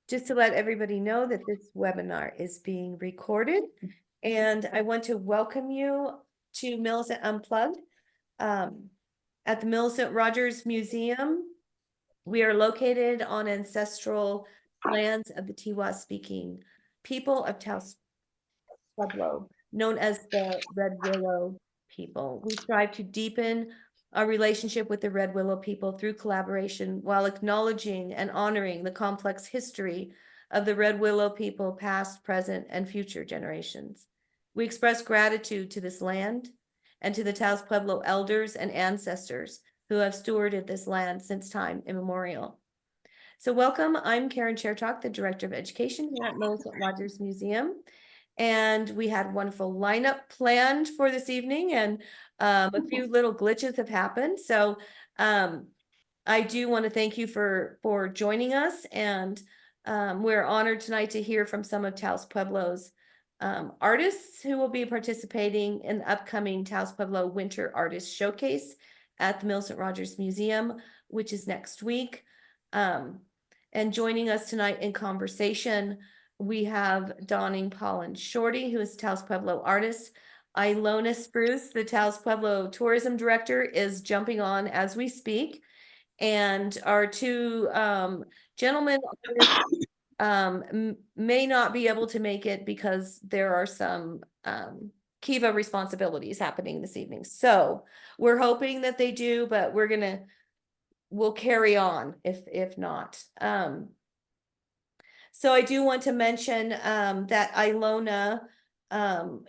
just to let everybody know that this webinar is being recorded. And I want to welcome you to Millicent Unplugged at the Millicent Rogers Museum. We are located on ancestral lands of the Tiwa-speaking people of Taos Pueblo, known as the Red Willow people. We strive to deepen our relationship with the Red Willow people through collaboration while acknowledging and honoring the complex history of the Red Willow people, past, present, and future generations. We express gratitude to this land and to the Taos Pueblo elders and ancestors who have stewarded this land since time immemorial. So welcome, I'm Karen Chertok, the Director of Education here at Millicent Rogers Museum. And we had a wonderful lineup planned for this evening, and a few little glitches have happened. So I do want to thank you for joining us, and we're honored tonight to hear from some of Taos Pueblo's artists who will be participating in the upcoming Taos Pueblo Winter Artist Showcase at the Millicent Rogers Museum, which is next week. And joining us tonight in conversation, we have donning Pollen Shorty, who is Taos Pueblo Artist. Ilona Spruce, the Taos Pueblo Tourism Director, is jumping on as we speak. And our two gentlemen may not be able to make it because there are some Kiva responsibilities happening this evening. So we're hoping that they do, but we'll carry on if not. So I do want to mention that Ilona,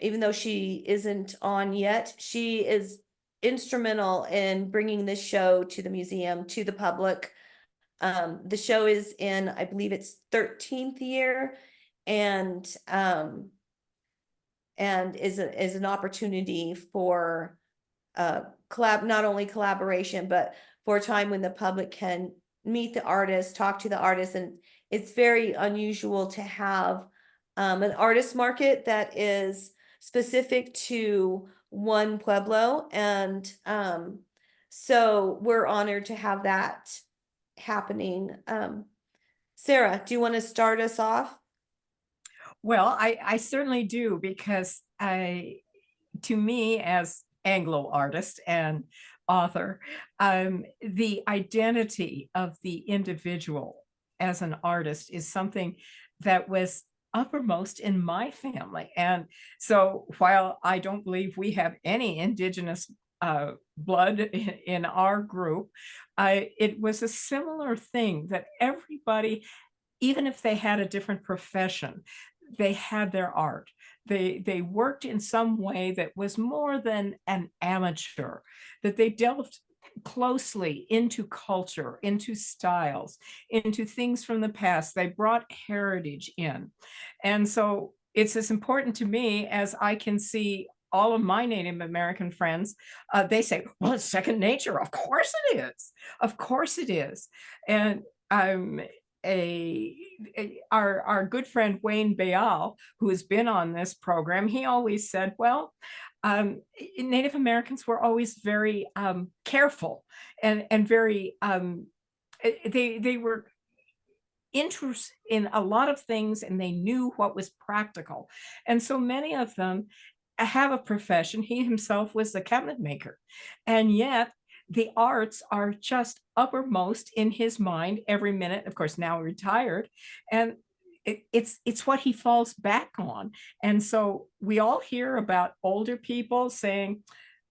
even though she isn't on yet, she is instrumental in bringing this show to the museum, to the public. The show is in, I believe it's 13th year, and is an opportunity for not only collaboration, but for a time when the public can meet the artist, talk to the artist. And it's very unusual to have an artist market that is specific to one Pueblo. And so we're honored to have that happening. Sarah, do you want to start us off? Well, I certainly do, because to me, as Anglo artist and author, the identity of the individual as an artist is something that was uppermost in my family. And so while I don't believe we have any indigenous blood in our group, it was a similar thing that everybody, even if they had a different profession, they had their art. They worked in some way that was more than an amateur, that they delved closely into culture, into styles, into things from the past. They brought heritage in. And so it's as important to me as I can see all of my Native American friends. They say, well, it's second nature. Of course it is. Of course it is. And our good friend Wayne Bau, who has been on this program, he always said, well, Native Americans were always very careful and very, they were interested in a lot of things, and they knew what was practical. And so many of them have a profession. He himself was a cabinet maker, and yet the arts are just uppermost in his mind every minute. Of course, now retired, and it's what he falls back on. And so we all hear about older people saying,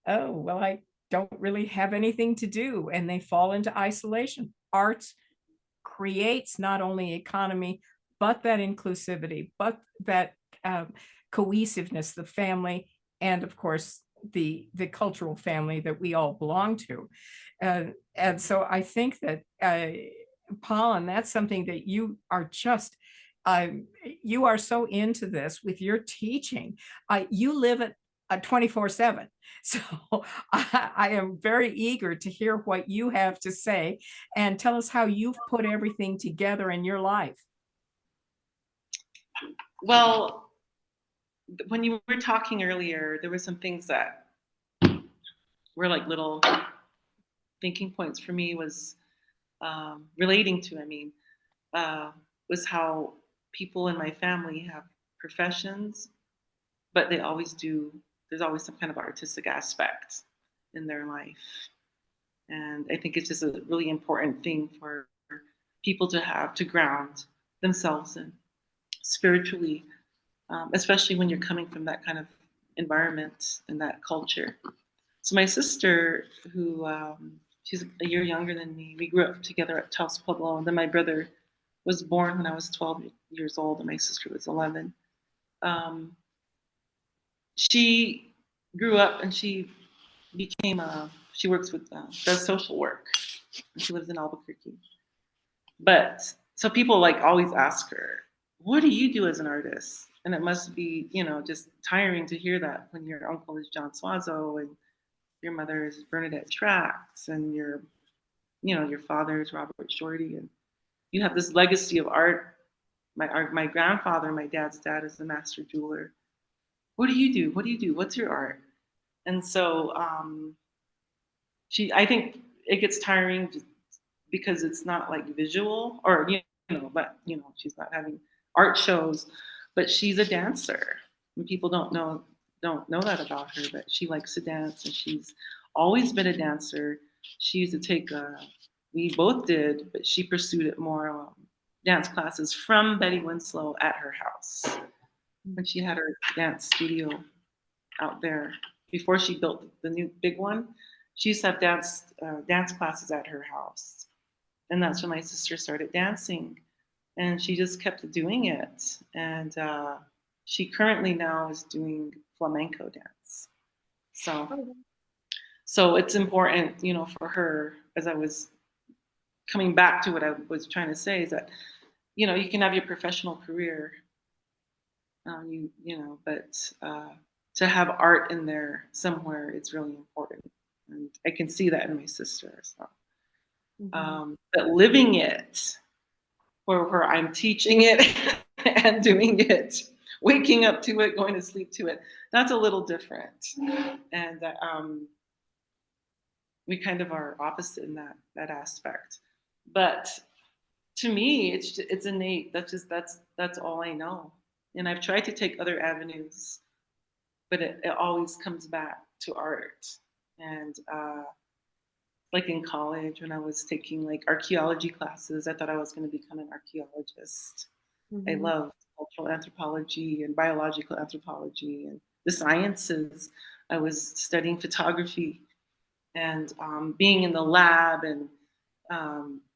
oh, well, I don't really have anything to do, and they fall into isolation. Arts creates not only economy, but that inclusivity, but that cohesiveness, the family, and of course, the cultural family that we all belong to. And so I think that, Pollen, that's something that you are just, you are so into this with your teaching. You live it 24/7. So I am very eager to hear what you have to say, and tell us how you've put everything together in your life. Well, when you were talking earlier, there were some things that were like little thinking points for me, was relating to, was how people in my family have professions, but they always do, there's always some kind of artistic aspect in their life. And I think it's just a really important thing for people to have to ground themselves in spiritually, especially when you're coming from that kind of environment and that culture. So my sister, who she's a year younger than me, we grew up together at Taos Pueblo, and then my brother was born when I was 12 years old, and my sister was 11. She grew up and she became a, she works with, does social work. And she lives in Albuquerque. But so people like always ask her, what do you do as an artist? And it must be, you know, just tiring to hear that when your uncle is John Suazo and your mother is Bernadette Trax and your, you know, your father is Robert Shorty, and you have this legacy of art. My grandfather, my dad's dad, is a master jeweler. What do you do? What do you do? What's your art? And so I think it gets tiring because it's not like visual, or you know, but you know, she's not having art shows, but she's a dancer, and people don't know that about her, but she likes to dance, and she's always been a dancer. She used to take we both did, but she pursued it more, dance classes from Betty Winslow at her house when she had her dance studio out there before she built the new big one. She used to have dance classes at her house, and that's when my sister started dancing, and she just kept doing it. And she currently now is doing flamenco dance. So it's important, you know, for her, as I was coming back to what I was trying to say, is that, you know, you can have your professional career, you know, but to have art in there somewhere, it's really important. And I can see that in my sister. So, but living it, where I'm teaching it and doing it, waking up to it, going to sleep to it, that's a little different. And we kind of are opposite in that aspect. But to me, it's innate. That's all I know. And I've tried to take other avenues, but it always comes back to art. And like in college, when I was taking like archaeology classes, I thought I was going to become an archaeologist. I loved cultural anthropology and biological anthropology and the sciences. I was studying photography and being in the lab and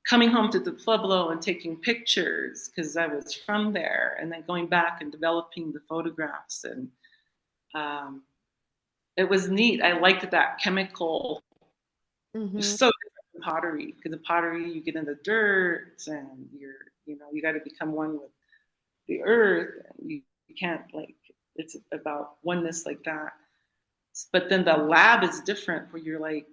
coming home to the Pueblo and taking pictures because I was from there, and then going back and developing the photographs. And it was neat. I liked that chemical. It was so different from pottery, because the pottery, you get in the dirt and you know, you got to become one with the earth. And you can't, like, it's about oneness like that. But then the lab is different, where you're like,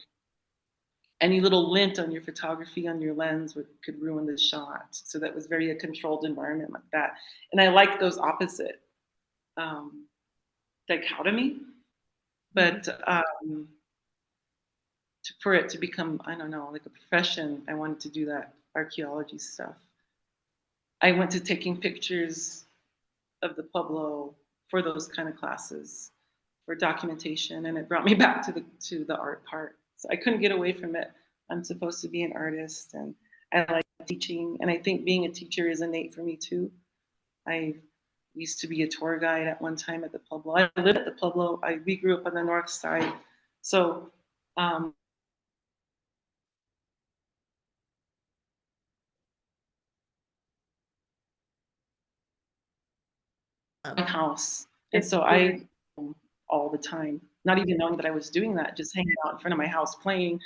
any little lint on your photography on your lens could ruin the shot. So that was very a controlled environment like that. And I like those opposite dichotomy. But for it to become, I don't know, like a profession, I wanted to do that archaeology stuff. I went to taking pictures of the Pueblo for those kind of classes, for documentation, and it brought me back to the art part. So I couldn't get away from it. I'm supposed to be an artist, and I like teaching, and I think being a teacher is innate for me too. I used to be a tour guide at one time at the Pueblo. I lived at the Pueblo. We grew up on the north side, so my house, and so I all the time, not even knowing that I was doing that, just hanging out in front of my house playing,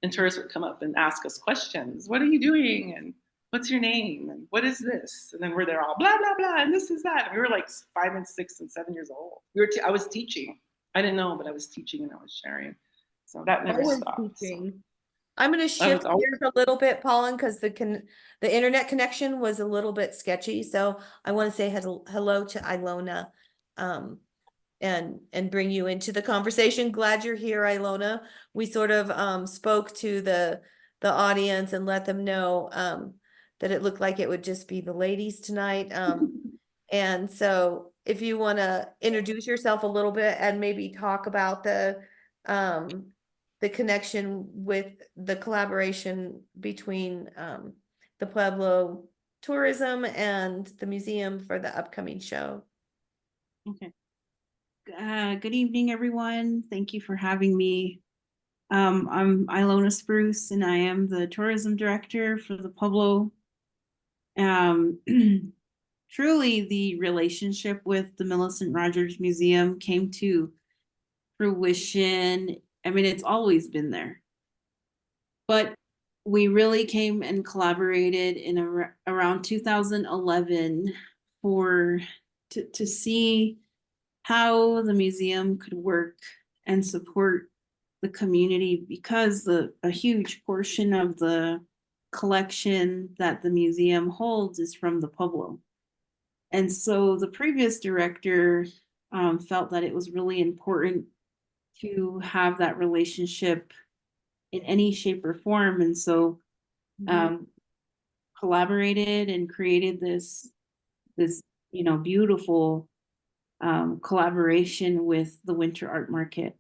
and tourists would come up and ask us questions. What are you doing? And what's your name? And what is this? And then we're there all blah, blah, blah, and this is that. And we were like 5 and 6 and 7 years old. I was teaching. I didn't know, but I was teaching and I was sharing. So that never stopped. So. I'm going to shift gears a little bit, Pollen, because the internet connection was a little bit sketchy. So I want to say hello to Ilona, and bring you into the conversation. Glad you're here, Ilona. We sort of spoke to the audience and let them know that it looked like it would just be the ladies tonight. And so if you want to introduce yourself a little bit and maybe talk about the connection with the collaboration between the Pueblo Tourism and the museum for the upcoming show. Okay. Good evening, everyone. Thank you for having me. I'm Ilona Spruce, and I am the tourism director for the Pueblo. Truly, the relationship with the Millicent Rogers Museum came to fruition. I mean, it's always been there, but we really came and collaborated in around 2011 to see how the museum could work and support the community, because a huge portion of the collection that the museum holds is from the Pueblo. And so the previous director felt that it was really important to have that relationship in any shape or form. And so collaborated and created this beautiful collaboration with the Winter Art Market,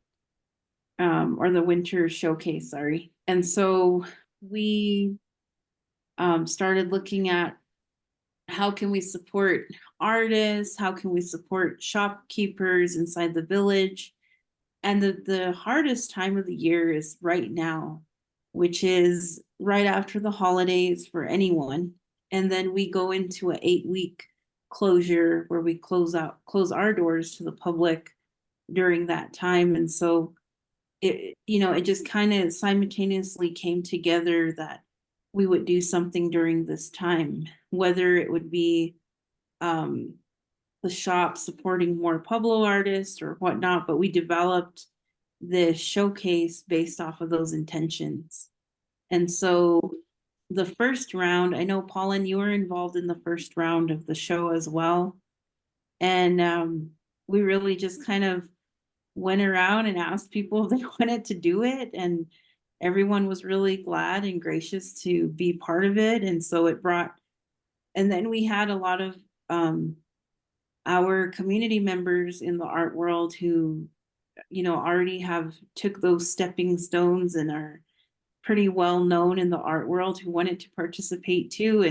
or the Winter Showcase, sorry. And so we started looking at how can we support artists, how can we support shopkeepers inside the village. And the hardest time of the year is right now, which is right after the holidays for anyone. And then we go into an 8-week closure where we close our doors to the public during that time. And so it just kind of simultaneously came together that we would do something during this time, whether it would be the shop supporting more Pueblo artists or whatnot, but we developed this showcase based off of those intentions. And so the first round, I know Pollen, you were involved in the first round of the show as well. And we really just kind of went around and asked people if they wanted to do it. And everyone was really glad and gracious to be part of it. And so and then we had a lot of our community members in the art world who, already took those stepping stones and are pretty well known in the art world, who wanted to participate too.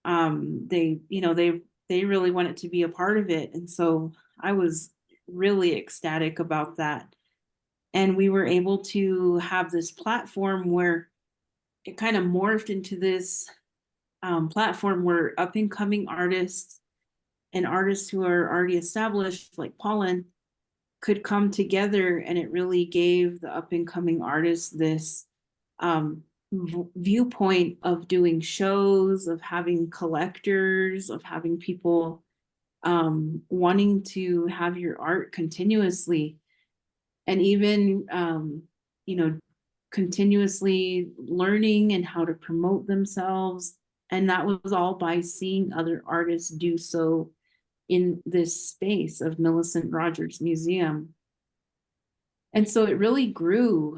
And they really wanted to be a part of it. And so I was really ecstatic about that. And we were able to have this platform where it kind of morphed into this platform where up and coming artists and artists who are already established, like Pollen, could come together. And it really gave the up and coming artists this viewpoint of doing shows, of having collectors, of having people wanting to have your art continuously, and even continuously learning and how to promote themselves. And that was all by seeing other artists do so in this space of Millicent Rogers Museum. And so it really grew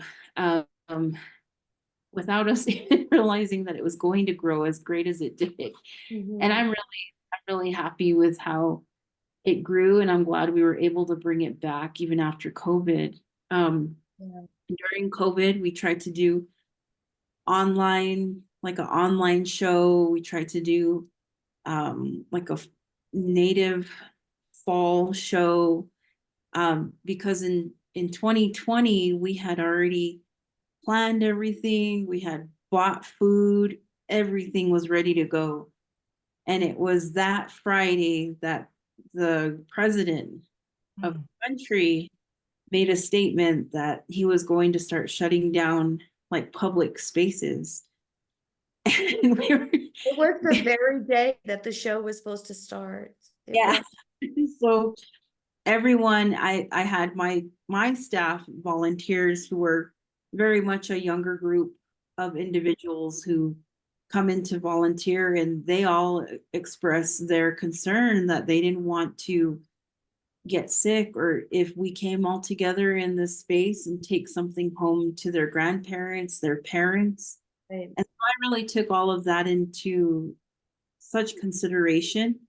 without us realizing that it was going to grow as great as it did. And I'm really happy with how it grew, and I'm glad we were able to bring it back even after COVID. During COVID, we tried to do an online show. We tried to do like a native fall show, because in 2020 we had already planned everything. We had bought food, everything was ready to go. And it was that Friday that the president of the country made a statement that he was going to start shutting down like public spaces. And it was the very day that the show was supposed to start. So everyone, I had my staff volunteers who were very much a younger group of individuals who come in to volunteer, and they all expressed their concern that they didn't want to get sick, or if we came all together in this space and take something home to their grandparents, their parents. Right. And so I really took all of that into such consideration.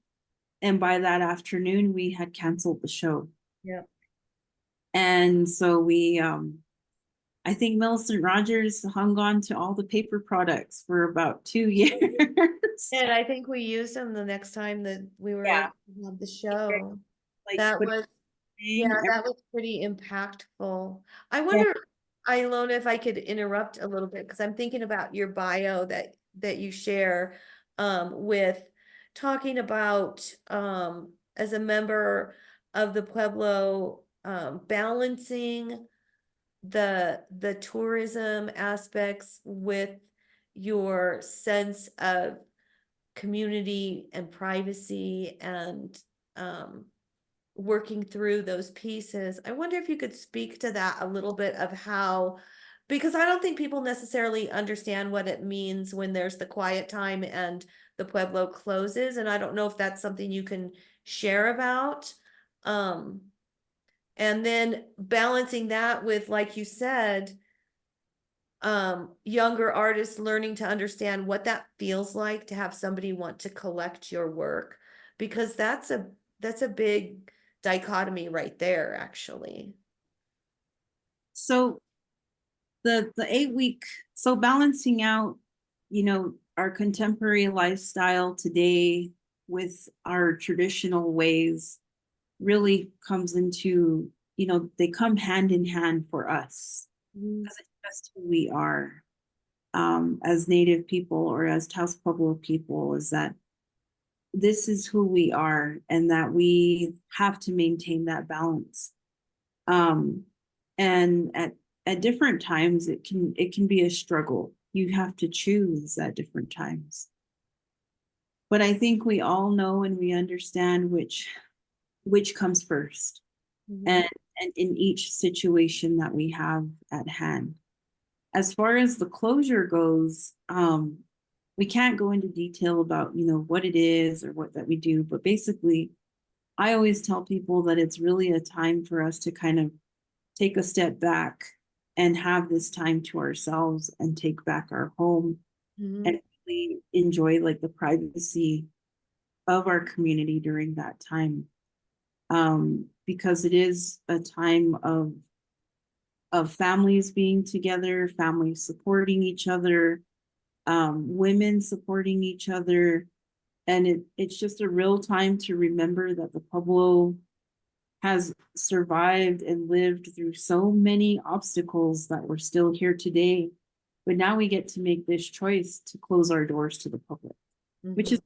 And by that afternoon, we had canceled the show. Yeah. And so we, I think Millicent Rogers hung on to all the paper products for about 2 years. And I think we used them the next time that we were Yeah. able to have the show. Like, That but was, yeah, that was pretty impactful. I wonder, Ilona, if I could interrupt a little bit, because I'm thinking about your bio that you share with talking about as a member of the Pueblo balancing the tourism aspects with your sense of community and privacy and working through those pieces. I wonder if you could speak to that a little bit of how, because I don't think people necessarily understand what it means when there's the quiet time and the Pueblo closes. And I don't know if that's something you can share about. And then balancing that with, like you said, younger artists learning to understand what that feels like to have somebody want to collect your work, because that's a big dichotomy right there, actually. So the 8 week, so balancing out, our contemporary lifestyle today with our traditional ways really comes into, they come hand in hand for us. Because it's just who we are as Native people or as Taos Pueblo people, is that this is who we are and that we have to maintain that balance. And at different times it can be a struggle. You have to choose at different times. But I think we all know and we understand which comes first. And in each situation that we have at hand. As far as the closure goes, we can't go into detail about, what it is or what that we do, but basically, I always tell people that it's really a time for us to kind of take a step back and have this time to ourselves and take back our home and really enjoy like the privacy of our community during that time. Because it is a time of families being together, families supporting each other, women supporting each other. And it's just a real time to remember that the Pueblo has survived and lived through so many obstacles that we're still here today. But now we get to make this choice to close our doors to the public, which is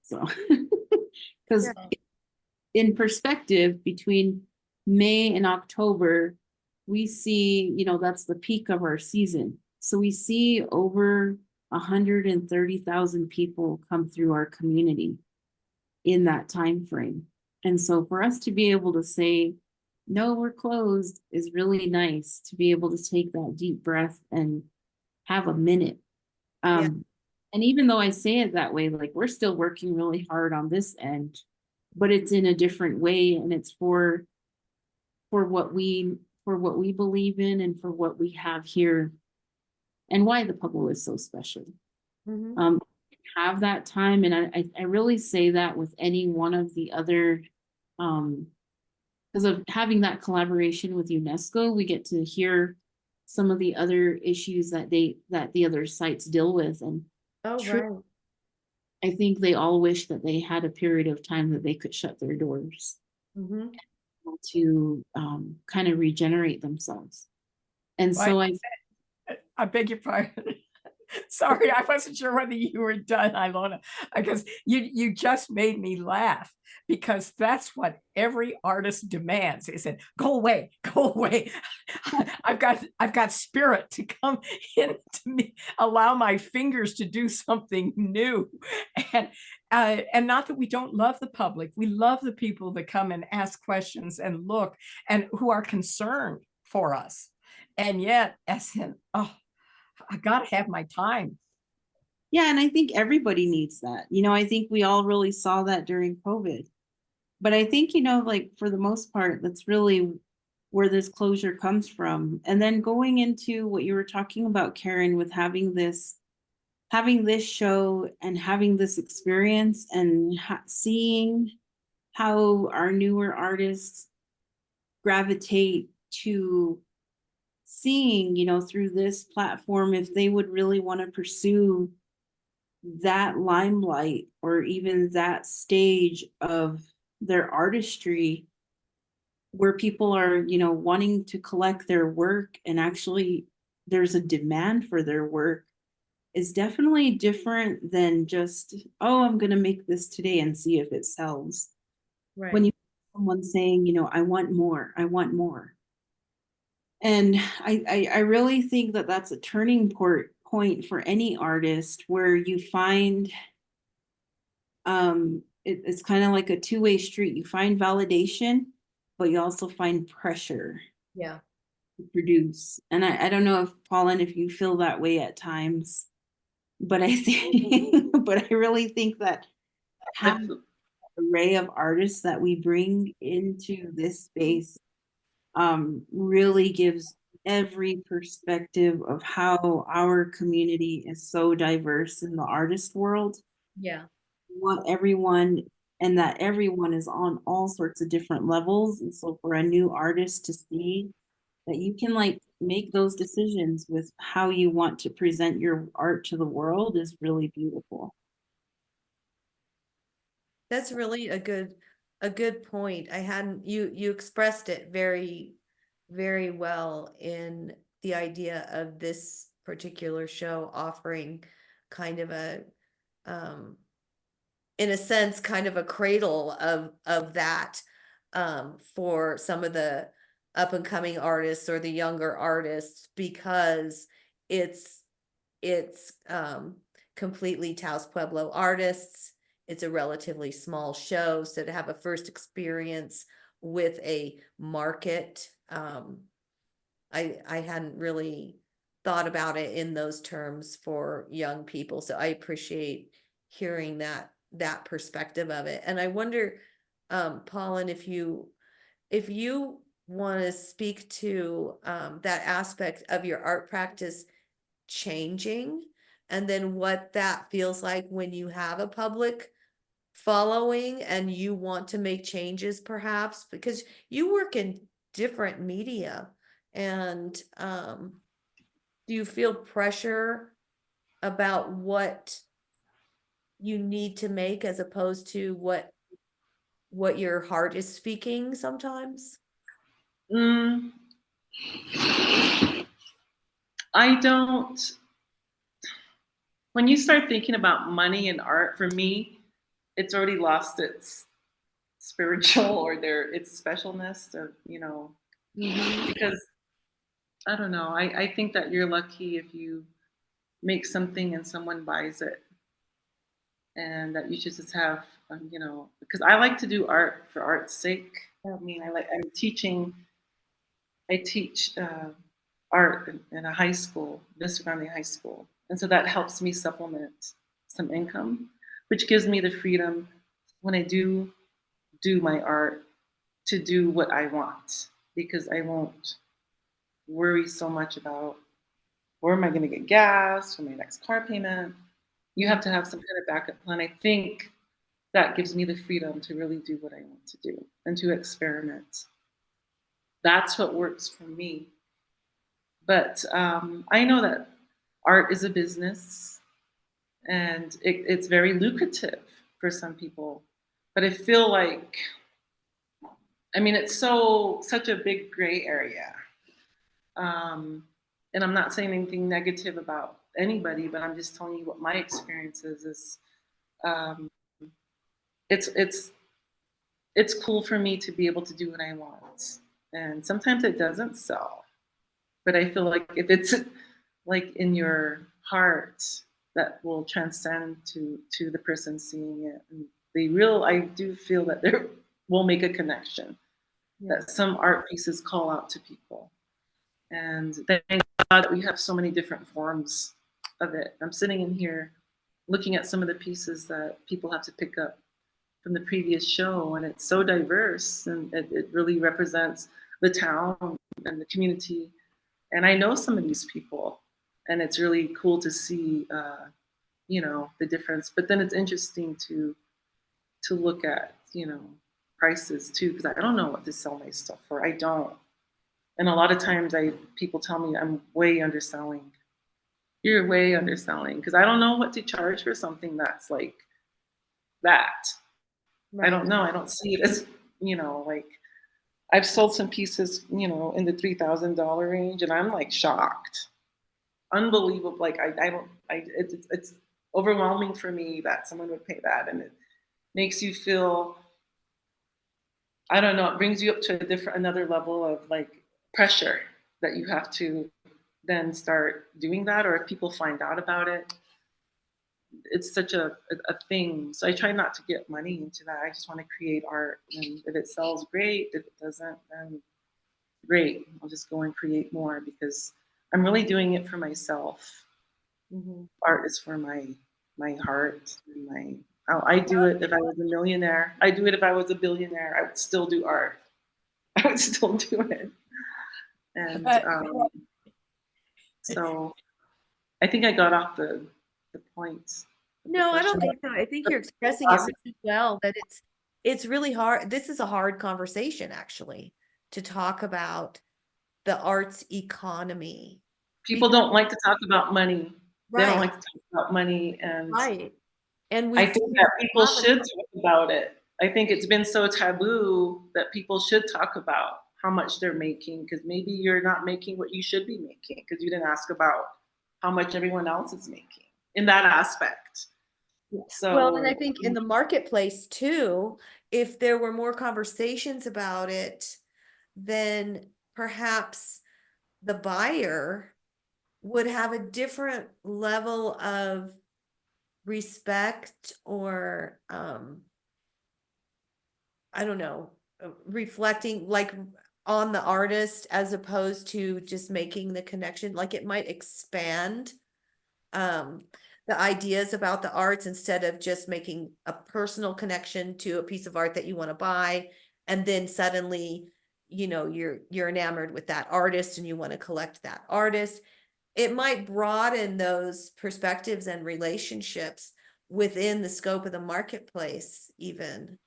so, because in perspective, between May and October, we see, that's the peak of our season. So we see over 130,000 people come through our community in that time frame. And so for us to be able to say, no, we're closed is really nice to be able to take that deep breath and have a minute. And even though I say it that way, like we're still working really hard on this end, but it's in a different way, and it's for what we believe in and for what we have here and why the Pueblo is so special. Have that time, and I really say that with any one of the other because of having that collaboration with UNESCO, we get to hear some of the other issues that the other sites deal with. And I think they all wish that they had a period of time that they could shut their doors to kind of regenerate themselves. And so I beg your pardon. Sorry, I wasn't sure whether you were done, Ilona, because you just made me laugh, because that's what every artist demands. They said, go away, go away. I've got spirit to come into me, allow my fingers to do something new. And not that we don't love the public. We love the people that come and ask questions and look and who are concerned for us. And yet, I gotta have my time. Yeah, and I think everybody needs that. I think we all really saw that during COVID. But I think, like for the most part, that's really where this closure comes from. And then going into what you were talking about, Karen, with having this having this show and having this experience and seeing how our newer artists gravitate to seeing, you know, through this platform, if they would really want to pursue that limelight or even that stage of their artistry where people are, you know, wanting to collect their work and actually there's a demand for their work, is definitely different than just, oh, I'm going to make this today and see if it sells. Right. When you someone saying, you know, I want more, I want more. And I really think that that's a turning point for any artist where you find it's kind of like a two-way street. You find validation, but you also find pressure Yeah. to produce. And I don't know if Pollen, if you feel that way at times, but I think but I really think that having an array of artists that we bring into this space really gives every perspective of how our community is so diverse in the artist world. Yeah. Want everyone, and that everyone is on all sorts of different levels. And so for a new artist to see that you can like make those decisions with how you want to present your art to the world is really beautiful. That's really a good point. I hadn't, you expressed it very, very well in the idea of this particular show offering kind of a, um, in a sense, kind of a cradle of that, for some of the up and coming artists or the younger artists, because it's completely Taos Pueblo Artists. It's a relatively small show, so to have a first experience with a market, I hadn't really thought about it in those terms for young people. So I appreciate hearing that perspective of it. And I wonder, Paulin, if you want to speak to that aspect of your art practice changing, and then what that feels like when you have a public following and you want to make changes, perhaps because you work in different media. And do you feel pressure about what you need to make as opposed to what your heart is speaking sometimes? Mm, I don't. When you start thinking about money and art, for me, it's already lost its spiritual or its specialness, or because I don't know. I think that you're lucky if you make something and someone buys it, and that you should just have because I like to do art for art's sake. I mean, I teach art in a high school, Vista Grande High School. And so that helps me supplement some income, which gives me the freedom when I do my art to do what I want, because I won't worry so much about where am I going to get gas for my next car payment. You have to have some kind of backup plan. I think that gives me the freedom to really do what I want to do and to experiment. That's what works for me. But I know that art is a business, and it's very lucrative for some people. But I feel like, I mean, it's such a big gray area. And I'm not saying anything negative about anybody, but I'm just telling you what my experience is. Um, it's cool for me to be able to do what I want, and sometimes it doesn't sell. But I feel like if it's like in your heart, that will transcend to the person seeing it. And I do feel that there will make a connection. Yeah. That some art pieces call out to people. And thank God that we have so many different forms of it. I'm sitting in here looking at some of the pieces that people have to pick up from the previous show, and it's so diverse, and it really represents the town and the community. And I know some of these people, and it's really cool to see the difference. But then it's interesting to look at, prices too, because I don't know what to sell my stuff for. I don't. And a lot of times people tell me I'm way underselling. You're way underselling, because I don't know what to charge for something that's like that. I don't know. I don't see it as, like I've sold some pieces, in the $3,000 range, and I'm like shocked. Unbelievable. Like it's overwhelming for me that someone would pay that, and it makes you feel, I don't know, it brings you up to another level of like pressure that you have to then start doing that, or if people find out about it, it's such a thing. So I try not to get money into that. I just want to create art, and if it sells, great. If it doesn't, then great. I'll just go and create more, because I'm really doing it for myself. Mhm. Art is for my heart and I do it if I was a millionaire. I do it if I was a billionaire. I would still do art. I would still do it. And so I think I got off the points. No, I don't think so. I think you're expressing it really well, that it's really hard. This is a hard conversation, actually, to talk about the arts economy. People Because- don't like to talk about money. They don't Right, like to talk about money, and right. And I we think that people should talk about it. I think it's been so taboo that people should talk about how much they're making, because maybe you're not making what you should be making because you didn't ask about how much everyone else is making in that aspect. So, well, and I think in the marketplace too, if there were more conversations about it, then perhaps the buyer would have a different level of respect, or I don't know, reflecting like on the artist, as opposed to just making the connection. Like it might expand the ideas about the arts, instead of just making a personal connection to a piece of art that you want to buy, and then suddenly you're enamored with that artist and you want to collect that artist. It might broaden those perspectives and relationships within the scope of the marketplace, even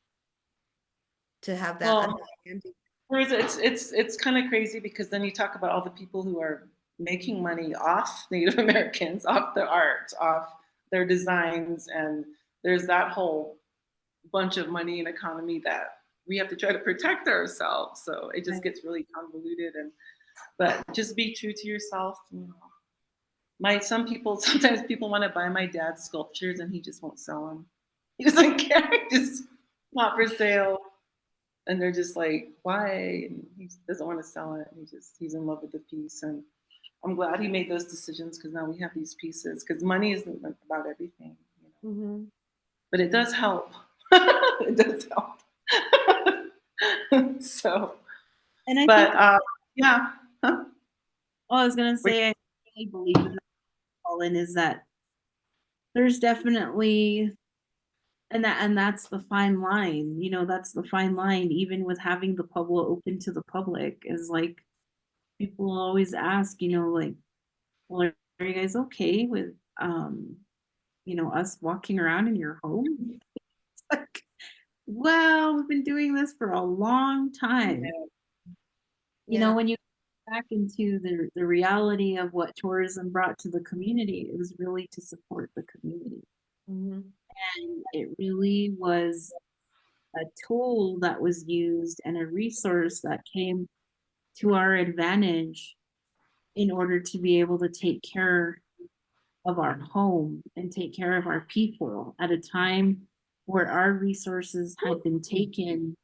to have that well, understanding. whereas it's kind of crazy, because then you talk about all the people who are making money off Native Americans, off their art, off their designs, and there's that whole bunch of money and economy that we have to try to protect ourselves. So it just gets really convoluted, but just be true to yourself. Some people, sometimes people want to buy my dad's sculptures and he just won't sell them. He doesn't care, just not for sale. And they're just like, why? And he doesn't want to sell it. He's in love with the piece. And I'm glad he made those decisions, because now we have these pieces, because money isn't about everything, Mhm. but it does help. It does help. So, And I but think, yeah. Huh? all I was gonna say, I really believe in that, Pollen, is that there's definitely, and that's the fine line, that's the fine line, even with having the Pueblo open to the public, is like, people always ask, like, well, are you guys okay with, us walking around in your home? It's like, well, we've been doing this for a long time. Yeah. When you back into the reality of what tourism brought to the community, it was really to support the community. Mhm. And it really was a tool that was used and a resource that came to our advantage in order to be able to take care of our home and take care of our people at a time where our resources had been taken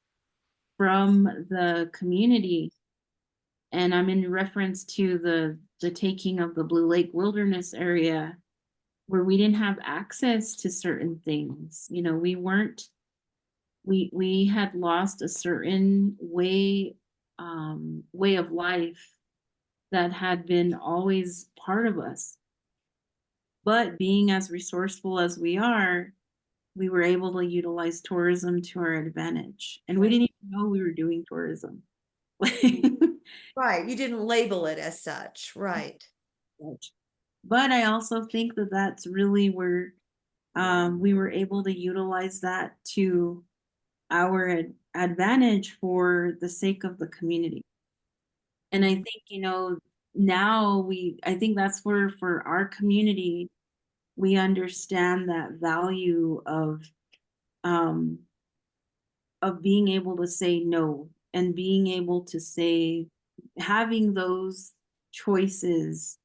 from the community. And I'm in reference to the taking of the Blue Lake Wilderness area, where we didn't have access to certain things. We had lost a certain way of life that had been always part of us. But being as resourceful as we are, we were able to utilize tourism to our advantage. And we didn't even know we were doing tourism. Right. You didn't label it as such. Right. But I also think that that's really where we were able to utilize that to our advantage for the sake of the community. And I think, now I think that's where for our community, we understand that value um, of being able to say no and being able to say, having those choices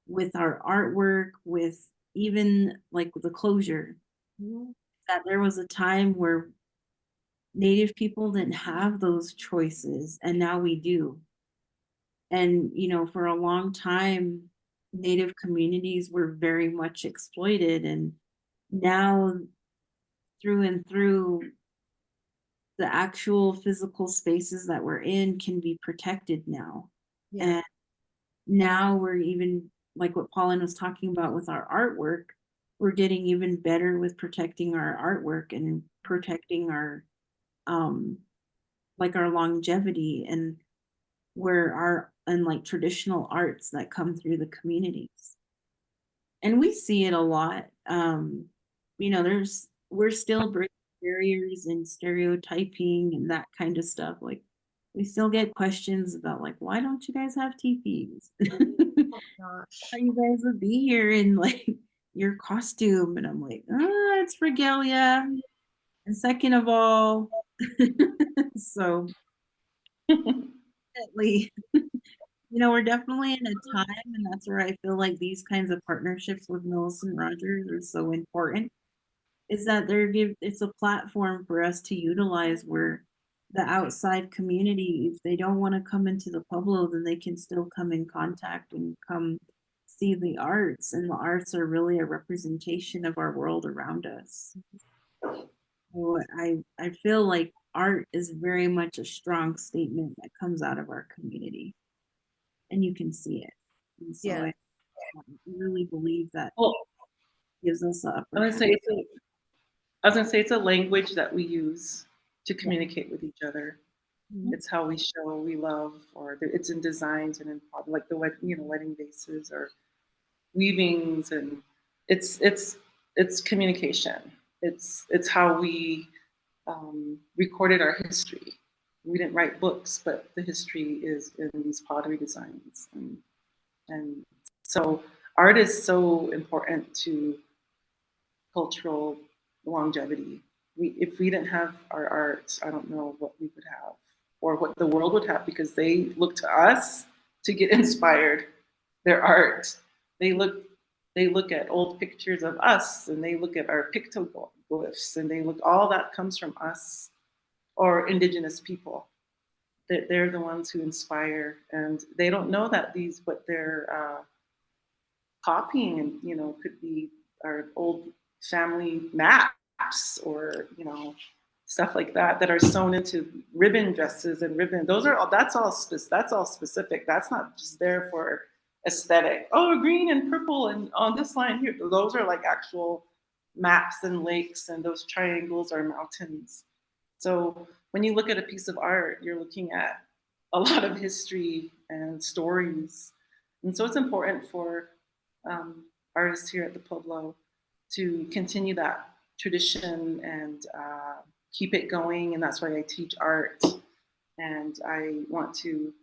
with our artwork, with even like the closure, that there was a time where Native people didn't have those choices, and now we do. And, for a long time, Native communities were very much exploited. And now, through and through, the actual physical spaces that we're in can be protected now. Yeah. And now we're even, like what Pollen was talking about with our artwork, we're getting even better with protecting our artwork and protecting our like our longevity and like traditional arts that come through the communities. And we see it a lot. We're still breaking barriers and stereotyping and that kind of stuff. Like, we still get questions about, like, why don't you guys have teepees? Gosh. You guys would be here in like your costume. And I'm like, it's regalia. And second of all, so definitely, we're definitely in a time, and that's where I feel like these kinds of partnerships with Millicent Rogers are so important. Is that it's a platform for us to utilize where the outside community, if they don't want to come into the Pueblo, then they can still come in contact and come see the arts. And the arts are really a representation of our world around us. So I feel like art is very much a strong statement that comes out of our community, and you can see it. And so Yeah. I really believe that Well, gives us a I was gonna say it's a language that we use to communicate with each other. It's how we show we love, or it's in designs and in like the wedding vases or weavings, and it's communication. It's how we recorded our history. We didn't write books, but the history is in these pottery designs, and so art is so important to cultural longevity. If we didn't have our art, I don't know what we would have or what the world would have, because they look to us to get inspired. Their art, they look at old pictures of us, and they look at our pictoglyphs, and they look, all that comes from us or indigenous people. That they're the ones who inspire, and they don't know that what they're copying, and could be our old family maps, or stuff like that are sewn into ribbon dresses and ribbon. That's all specific. That's not just there for aesthetic. Oh, green and purple and on this line here. Those are like actual maps and lakes, and those triangles are mountains. So when you look at a piece of art, you're looking at a lot of history and stories. And so it's important for artists here at the Pueblo to continue that tradition and keep it going. And that's why I teach art. And I want to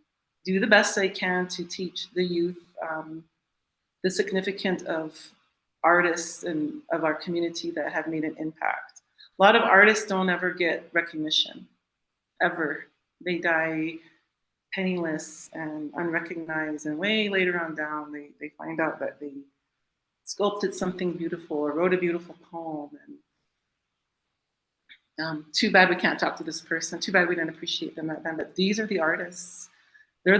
do the best I can to teach the youth the significance of artists and of our community that have made an impact. A lot of artists don't ever get recognition, ever. They die penniless and unrecognized, and way later on down, they find out that they sculpted something beautiful or wrote a beautiful poem. And too bad we can't talk to this person. Too bad we didn't appreciate them back then. But these are the artists. They're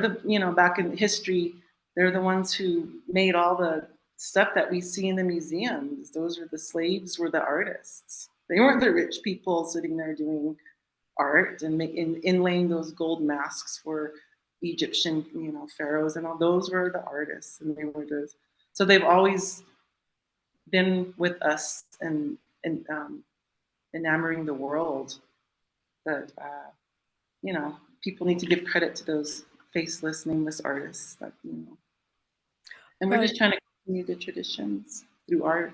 back in history, they're the ones who made all the stuff that we see in the museums. Those are the slaves, were the artists. They weren't the rich people sitting there doing art and inlaying those gold masks for Egyptian, pharaohs and all. Those were the artists, and they were so they've always been with us and enamoring the world. But people need to give credit to those faceless, nameless artists that and we're just trying to continue the traditions through art.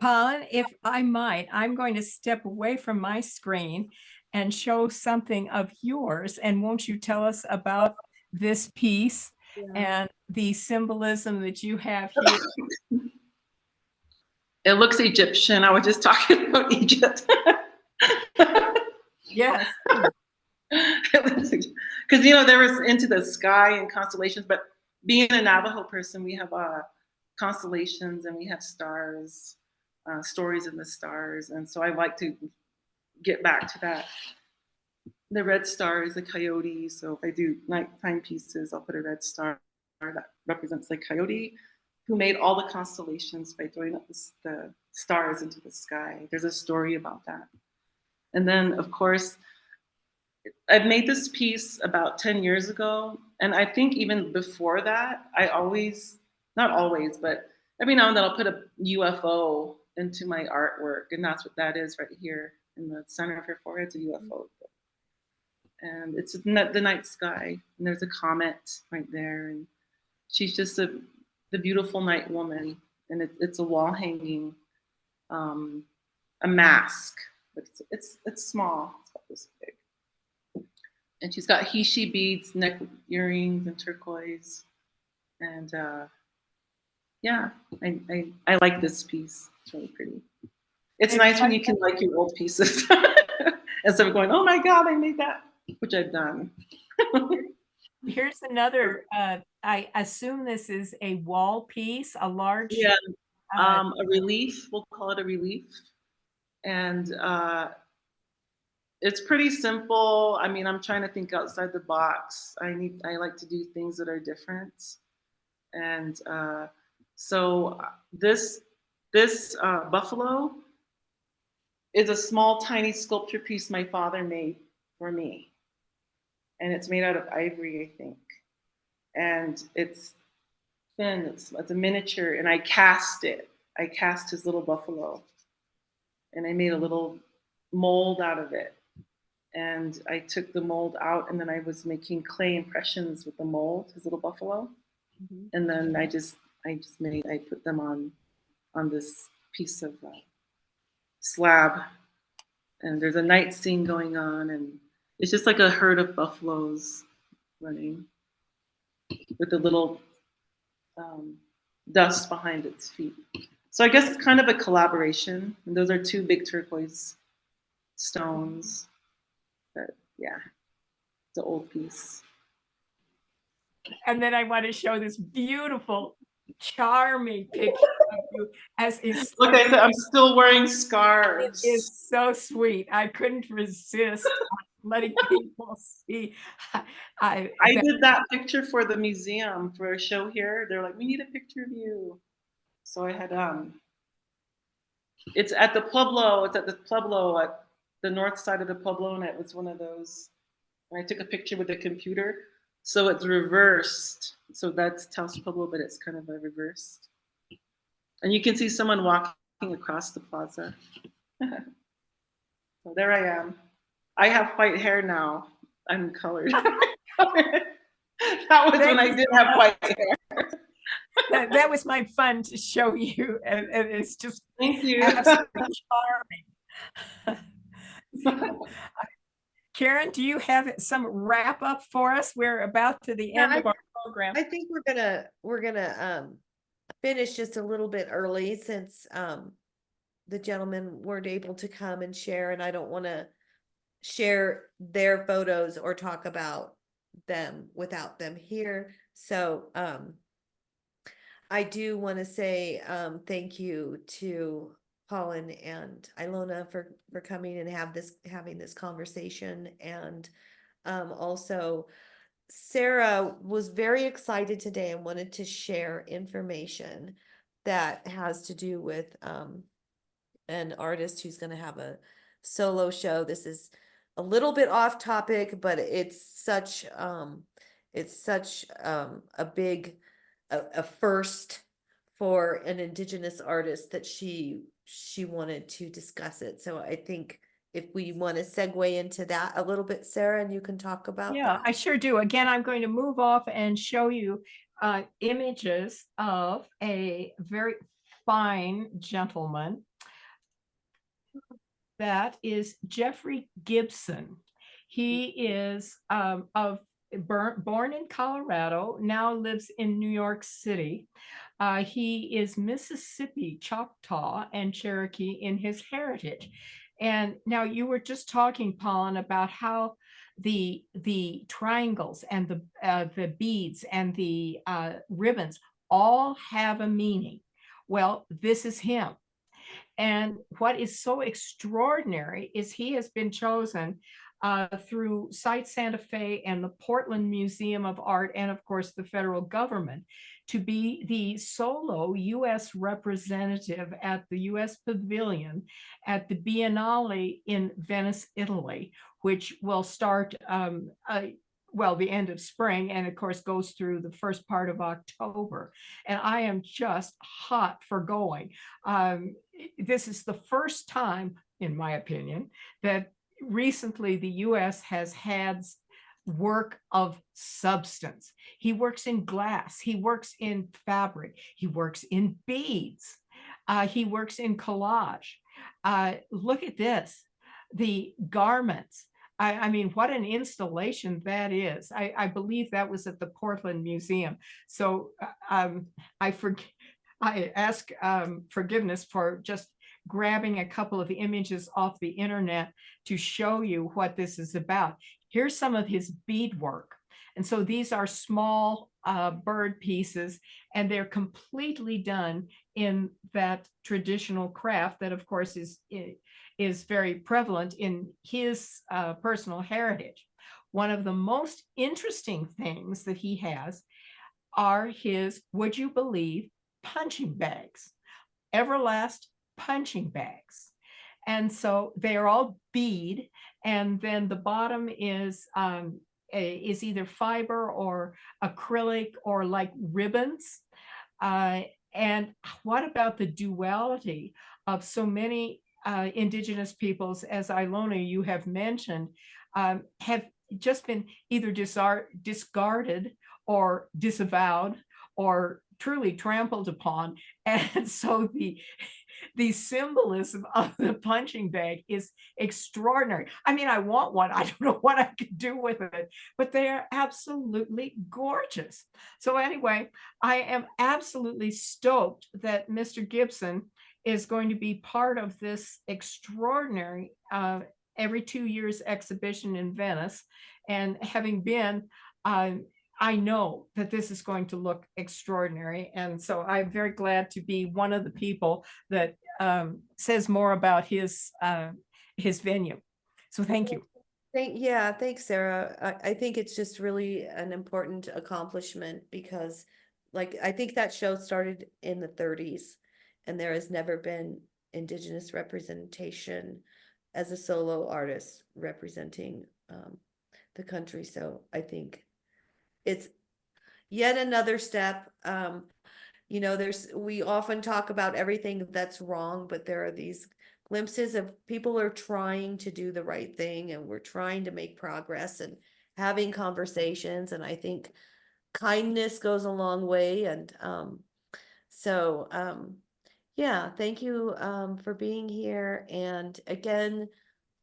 Pollen, if I might, I'm going to step away from my screen and show something of yours. And won't you tell us about this piece and the symbolism that you have here? It looks Egyptian. I was just talking about Egypt. Yes. Because, you know, there was into the sky and constellations, but being a Navajo person, we have constellations and we have stars, stories in the stars. And so I like to get back to that. The red star is a coyote. So if I do nighttime pieces, I'll put a red star that represents the coyote who made all the constellations by throwing up the stars into the sky. There's a story about that. And then, of course, I've made this piece about 10 years ago. And I think even before that, I always, not always, but every now and then I'll put a UFO into my artwork. And that's what that is right here in the center of her forehead. It's a UFO. And it's the night sky. And there's a comet right there. And she's just the beautiful night woman. And it's a wall hanging, a mask. But it's small. It's about this big. And she's got he-she beads, neck earrings, and turquoise. And yeah, I like this piece. It's really pretty. It's nice when you can like your old pieces instead of going, oh my God, I made that, which I've done. Here's another, I assume this is a wall piece, a large. Yeah, a relief, we'll call it a relief. And it's pretty simple. I mean, I'm trying to think outside the box. I like to do things that are different. And so this buffalo is a small, tiny sculpture piece my father made for me. And it's made out of ivory, I think. And it's thin, it's a miniature, and I cast it. I cast his little buffalo. And I made a little mold out of it. And I took the mold out, and then I was making clay impressions with the mold, his little buffalo. Mm-hmm. And then I put them on this piece of slab. And there's a night scene going on, and it's just like a herd of buffaloes running with a little dust behind its feet. So I guess it's kind of a collaboration. And those are two big turquoise stones. But yeah, it's an old piece. And then I want to show this beautiful, charming picture of you as is. Look, I said I'm still wearing scarves. It is so sweet. I couldn't resist letting people see. I did that picture for the museum for a show here. They're like, we need a picture of you. So I had it's at the Pueblo. It's at the Pueblo at the north side of the Pueblo, and it was one of those. And I took a picture with the computer, so it's reversed. So that's Taos Pueblo, but it's kind of a reversed. And you can see someone walking across the plaza. So there I am. I have white hair now. I'm colored. That was when I didn't have white hair. That was my fun to show you, and it's just thank you. Absolutely charming. Karen, do you have some wrap up for us? We're about to the end of our program. I think we're gonna finish just a little bit early since the gentlemen weren't able to come and share, and I don't want to share their photos or talk about them without them here. So I do want to say thank you to Pollen and Ilona for coming and having this conversation. And also Sarah was very excited today and wanted to share information that has to do with an artist who's going to have a solo show. This is a little bit off topic, but it's such a big a first for an Indigenous artist that she wanted to discuss it. So I think if we want to segue into that a little bit, Sarah, and you can talk about that. I sure do. Again, I'm going to move off and show you images of a very fine gentleman. That is Jeffrey Gibson. He is born in Colorado, now lives in New York City. He is Mississippi, Choctaw, and Cherokee in his heritage. And now you were just talking, Pollen, about how the triangles and the beads and the ribbons all have a meaning. Well, this is him. And what is so extraordinary is he has been chosen through Site Santa Fe and the Portland Museum of Art, and of course the federal government, to be the solo U.S. representative at the U.S. Pavilion at the Biennale in Venice, Italy, which will start well, the end of spring, and of course goes through the first part of October. And I am just hot for going. This is the first time, in my opinion, that recently the US has had work of substance. He works in glass, he works in fabric, he works in beads, he works in collage. Look at this, the garments. I mean, what an installation that is. I believe that was at the Portland Museum. So I ask forgiveness for just grabbing a couple of images off the internet to show you what this is about. Here's some of his beadwork. And so these are small bird pieces, and they're completely done in that traditional craft that, of course, is very prevalent in his personal heritage. One of the most interesting things that he has are his, would you believe, punching bags, Everlast punching bags. And so they are all bead, and then the bottom is either fiber or acrylic or like ribbons. And what about the duality of so many indigenous peoples, as Ilona, you have mentioned, have just been either discarded or disavowed or truly trampled upon. And so the symbolism of the punching bag is extraordinary. I mean, I want one. I don't know what I could do with it, but they are absolutely gorgeous. So anyway, I am absolutely stoked that Mr. Gibson is going to be part of this extraordinary every 2 years exhibition in Venice. And having been, I know that this is going to look extraordinary. And so I'm very glad to be one of the people that says more about his venue. So thank you. Yeah, thanks, Sarah. I think it's just really an important accomplishment because, like, I think that show started in the 30s, and there has never been Indigenous representation as a solo artist representing the country. So I think it's yet another step. You know, we often talk about everything that's wrong, but there are these glimpses of people are trying to do the right thing, and we're trying to make progress and having conversations. And I think kindness goes a long way. And yeah, thank you for being here. And again,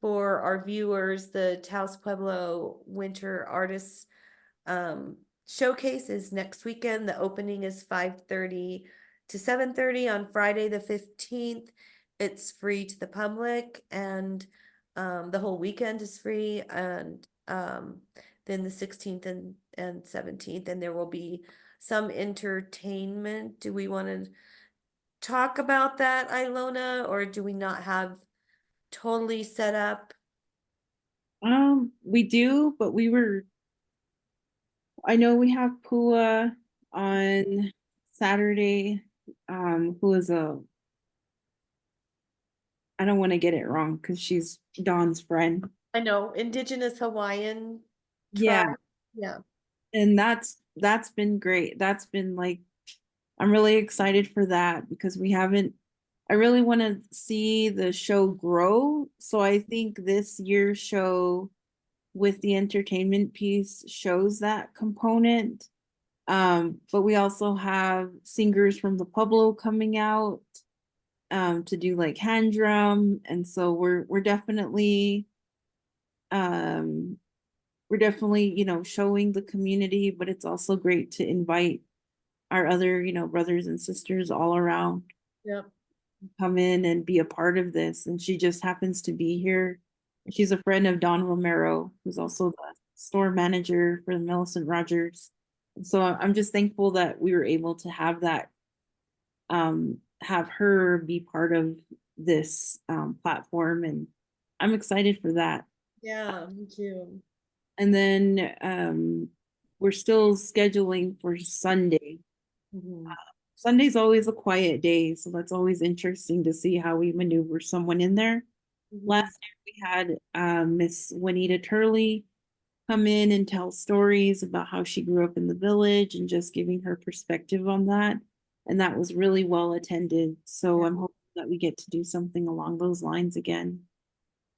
for our viewers, the Taos Pueblo Winter Artists showcase is next weekend. The opening is 5:30 to 7:30 on Friday the 15th. It's free to the public, and the whole weekend is free. And then the 16th and 17th, and there will be some entertainment. Do we want to talk about that, Ilona, or do we not have totally set up? We do, but I know we have Pua on Saturday, who is I don't want to get it wrong because she's Dawn's friend. I know, Indigenous Hawaiian Yeah. tribe. Yeah. And that's been great. That's been like, I'm really excited for that because I really want to see the show grow. So I think this year's show with the entertainment piece shows that component. But we also have singers from the Pueblo coming out to do like hand drum, and so we're definitely you know, showing the community, but it's also great to invite our other, you know, brothers and sisters all around Yep. come in and be a part of this. And she just happens to be here. She's a friend of Don Romero, who's also the store manager for the Millicent Rogers. So I'm just thankful that we were able to have that, have her be part of this platform, and I'm excited for that. Yeah, me too. And then we're still scheduling for Sunday. Mhm. Sunday's always a quiet day, so that's always interesting to see how we maneuver someone in there. Mhm. Last year we had Miss Juanita Turley come in and tell stories about how she grew up in the village and just giving her perspective on that. And that was really well attended. So Yeah. I'm hoping that we get to do something along those lines again.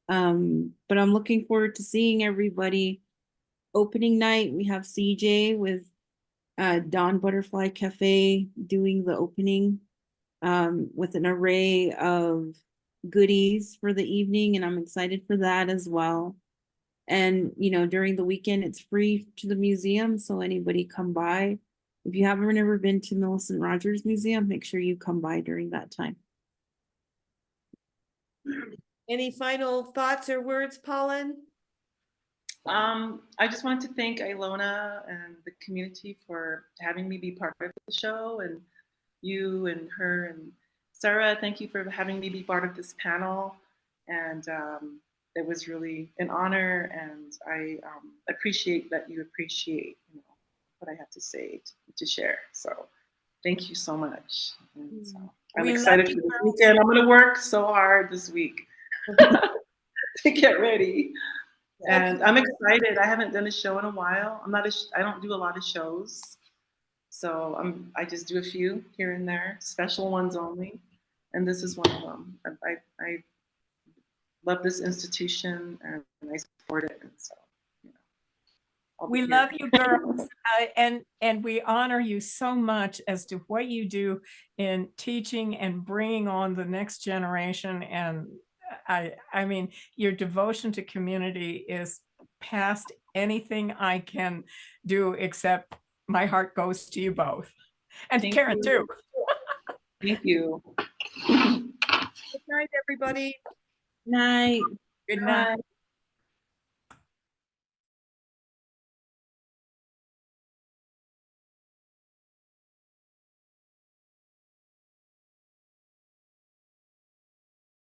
But I'm looking forward to seeing everybody. Opening night, we have CJ with Dawn Butterfly Cafe doing the opening with an array of goodies for the evening, and I'm excited for that as well. And you know, during the weekend, it's free to the museum, so anybody come by. If you haven't ever been to Millicent Rogers Museum, make sure you come by during that time. Any final thoughts or words, Pollen? I just want to thank Ilona and the community for having me be part of the show, and you and her and Sarah, thank you for having me be part of this panel. And it was really an honor, and I appreciate that you appreciate, you know, what I have to say to share. So thank you so much. And so I'm We love excited you, for this girls. weekend. I'm going to work so hard this week to get ready. And I'm excited. I haven't done a show in a while. I don't do a lot of shows. So I just do a few here and there, special ones only. And this is one of them. I love this institution and I support it. And so, you know, I'll be We here. love you, girls, and we honor you so much as to what you do in teaching and bringing on the next generation. And I mean, your devotion to community is past anything I can do, except my heart goes to you both, and to Thank Karen you. too. Thank you. Good night, everybody. Night. Good night. Bye.